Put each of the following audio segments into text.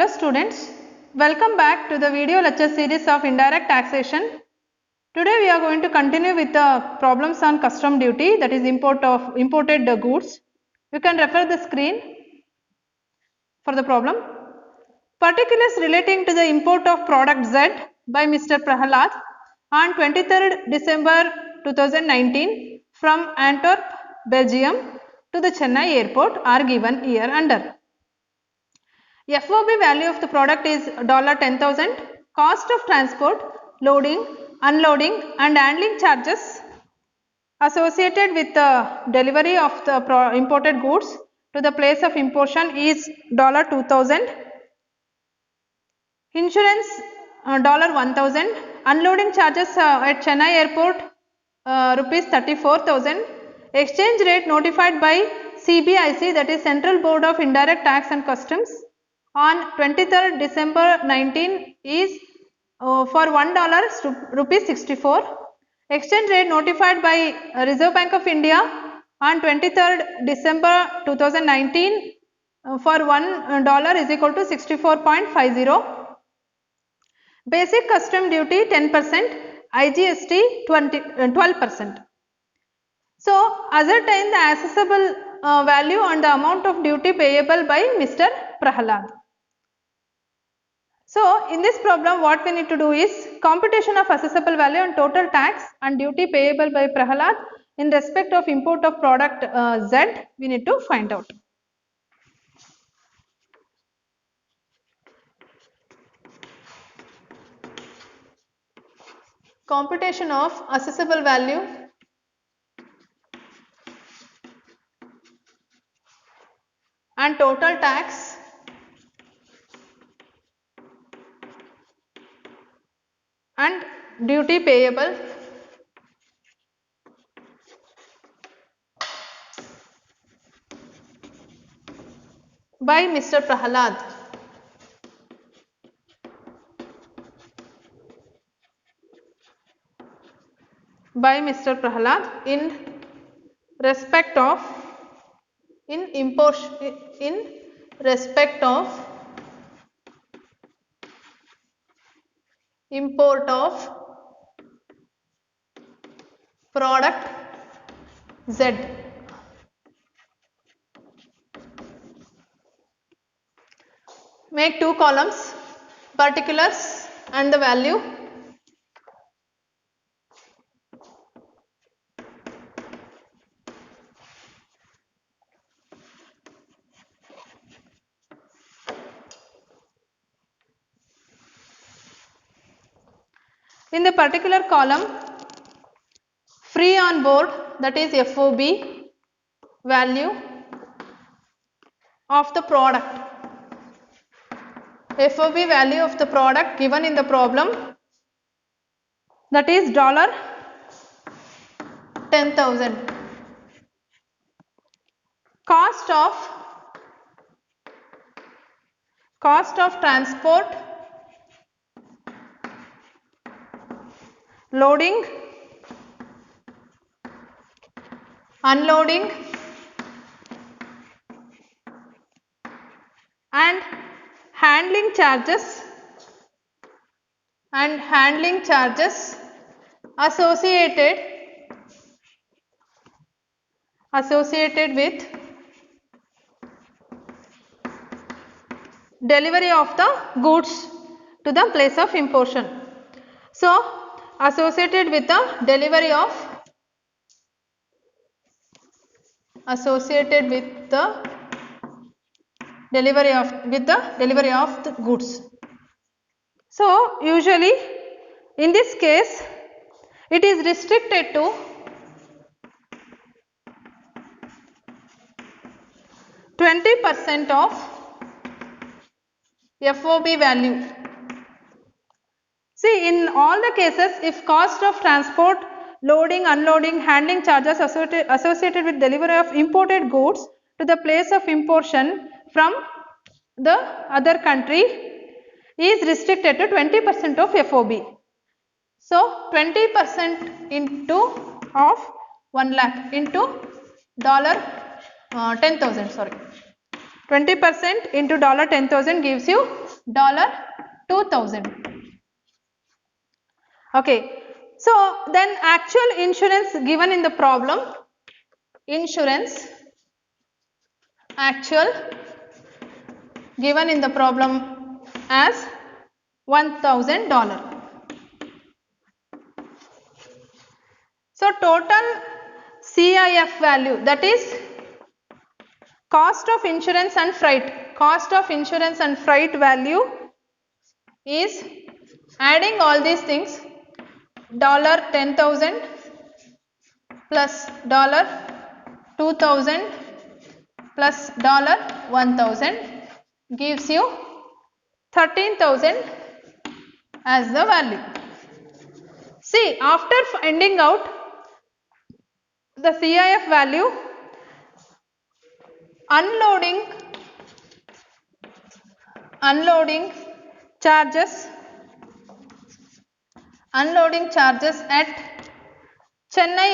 Hello students, welcome back to the video lecture series of indirect taxation. Today we are going to continue with the problems on custom duty, that is imported goods. You can refer the screen for the problem. Particulars relating to the import of product Z by Mr. Prahalad on 23rd December 2019 from Antwerp, Belgium to the Chennai airport are given here under. FOB value of the product is $10,000. Cost of transport, loading, unloading and handling charges associated with the delivery of the imported goods to the place of importation is $2,000. Insurance $1,000. Unloading charges at Chennai airport rupees 34,000. Exchange rate notified by CBIC, that is Central Board of Indirect Tax and Customs, on 23rd December 19 is for $1 rupees 64. Exchange rate notified by Reserve Bank of India on 23rd December 2019 for $1 is equal to 64.50. Basic custom duty 10%, IGST 12%. So, ascertain the assessable value and the amount of duty payable by Mr. Prahalad. So, in this problem what we need to do is computation of assessable value and total tax and duty payable by Prahalad in respect of import of product Z we need to find out. Computation of assessable value and total tax and duty payable by Mr. Prahalad. By Mr. Prahalad in respect of import of product Z. Make two columns, particulars and the value. In the particular column, free on board, that is FOB value of the product. FOB value of the product given in the problem, that is $10,000. Cost of transport, loading, unloading and handling charges associated with delivery of the goods to the place of importation. So, associated with the delivery of the goods. So, usually in this case it is restricted to 20% of FOB value. See, in all the cases, if cost of transport, loading, unloading, handling charges associated with delivery of imported goods to the place of importation from the other country is restricted to 20% of FOB. So, 20% into of 1 lakh into $10,000, sorry. 20% into $10,000 gives you $2,000. Okay, so then actual insurance given in the problem, insurance actual given in the problem as $1,000. So total CIF value, that is cost of insurance and freight. Cost of insurance and freight value is, adding all these things, $10,000 plus $2,000 plus $1,000 gives you 13,000 as the value. See, after finding out the CIF value, unloading charges at Chennai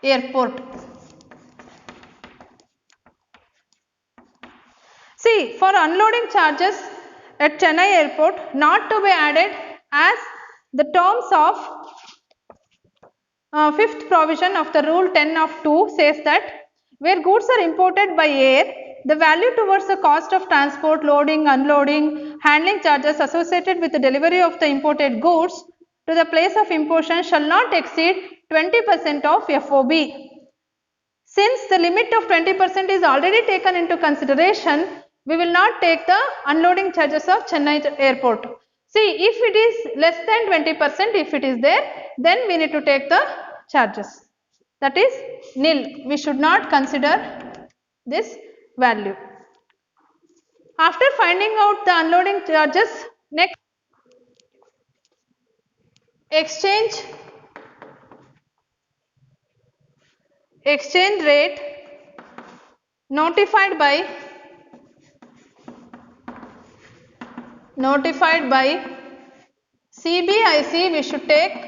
airport. See, for unloading charges at Chennai airport not to be added as the terms of fifth provision of the rule 10 of 2 says that where goods are imported by air, the value towards the cost of transport, loading, unloading, handling charges associated with the delivery of the imported goods to the place of importation shall not exceed 20% of FOB. Since the limit of 20% is already taken into consideration, we will not take the unloading charges of Chennai airport. See, if it is less than 20%, if it is there, then we need to take the charges. That is nil. We should not consider this value. After finding out the unloading charges, next exchange rate notified by CBIC we should take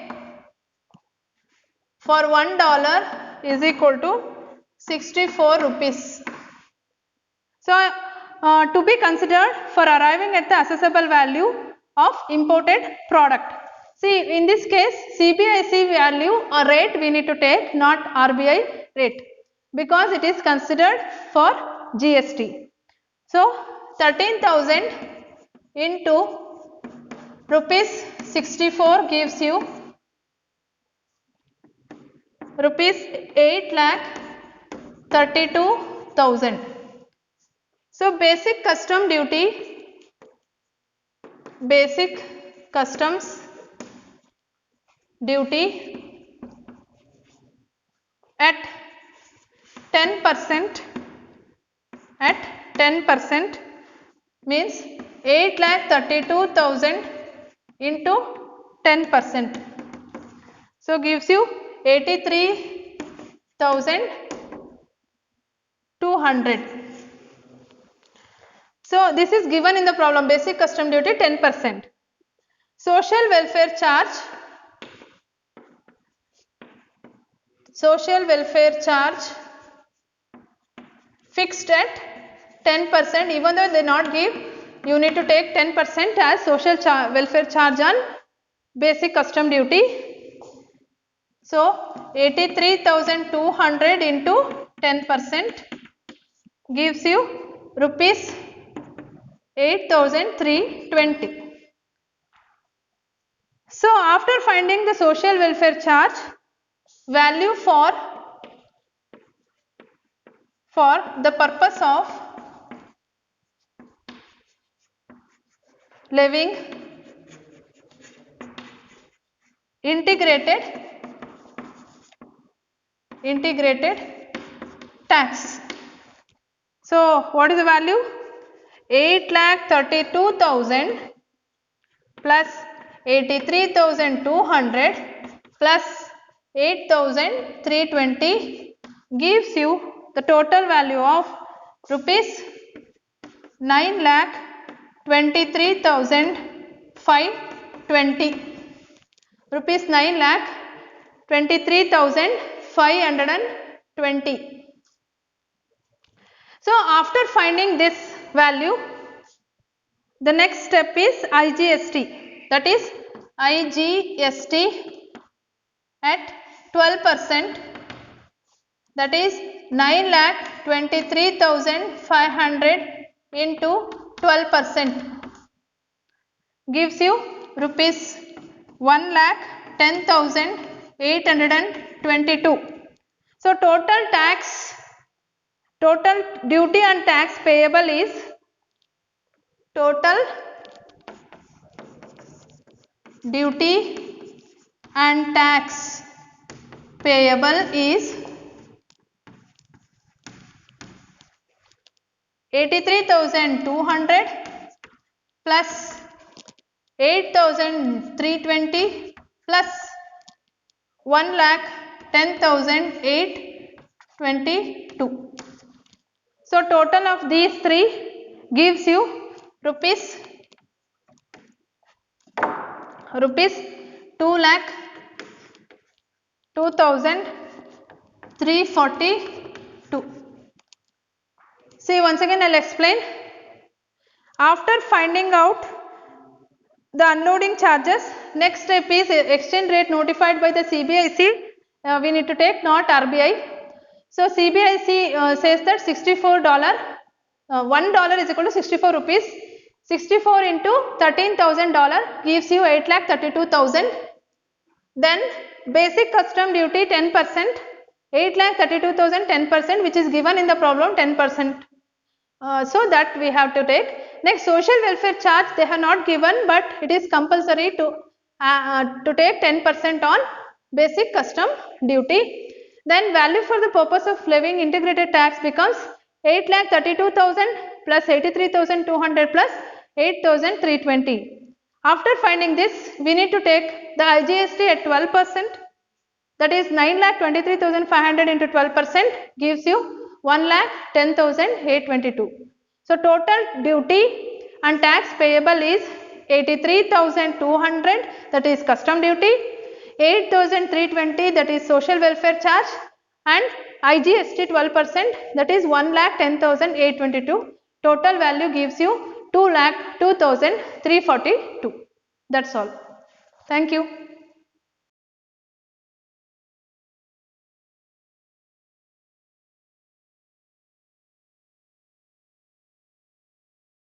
for $1 is equal to 64 rupees. So, to be considered for arriving at the assessable value of imported product. See, in this case CBIC value or rate we need to take, not RBI rate, because it is considered for GST. So, 13,000 into rupees 64 gives you rupees 8,32,000. So, basic customs duty at 10% means 8,32,000 into 10%. So, gives you 83,200. So, this is given in the problem, basic custom duty 10%. Social welfare charge fixed at 10%, even though they not give, you need to take 10% as social welfare charge on basic custom duty. So, 83,200 into 10% gives you rupees 8,320. So, after finding the social welfare charge value for the purpose of levying integrated tax. So, what is the value? 8,32,000 plus 83,200 plus 8,320 gives you the total value of rupees 9,23,520. Rupees 9,23,520. So after finding this value, the next step is IGST, that is IGST at 12%, that is 9,23,500 into 12% gives you rupees 1,10,822. So total duty and tax payable is total duty and tax payable is 83,200 plus 8,320 plus 1,10,822. So total of these three gives you rupees 2,02,342. See, once again I will explain. After finding out the unloading charges, next step is exchange rate notified by the CBIC. We need to take, not RBI. So CBIC says that $64, $1 is equal to 64 rupees. 64 into $13,000 gives you 8,32,000. Then basic custom duty 10%, 8,32,000 10%, which is given in the problem 10%. So that we have to take. Next, social welfare charge they have not given, but it is compulsory to take 10% on basic custom duty. Then value for the purpose of levying integrated tax becomes 8,32,000 plus 83,200 plus 8,320. After finding this, we need to take the IGST at 12%. That is 9,23,500 into 12% gives you 1,10,822. So total duty and tax payable is 83,200, that is custom duty, 8,320, that is social welfare charge, and IGST 12%, that is 1,10,822. Total value gives you 2,02,342. That's all. Thank you.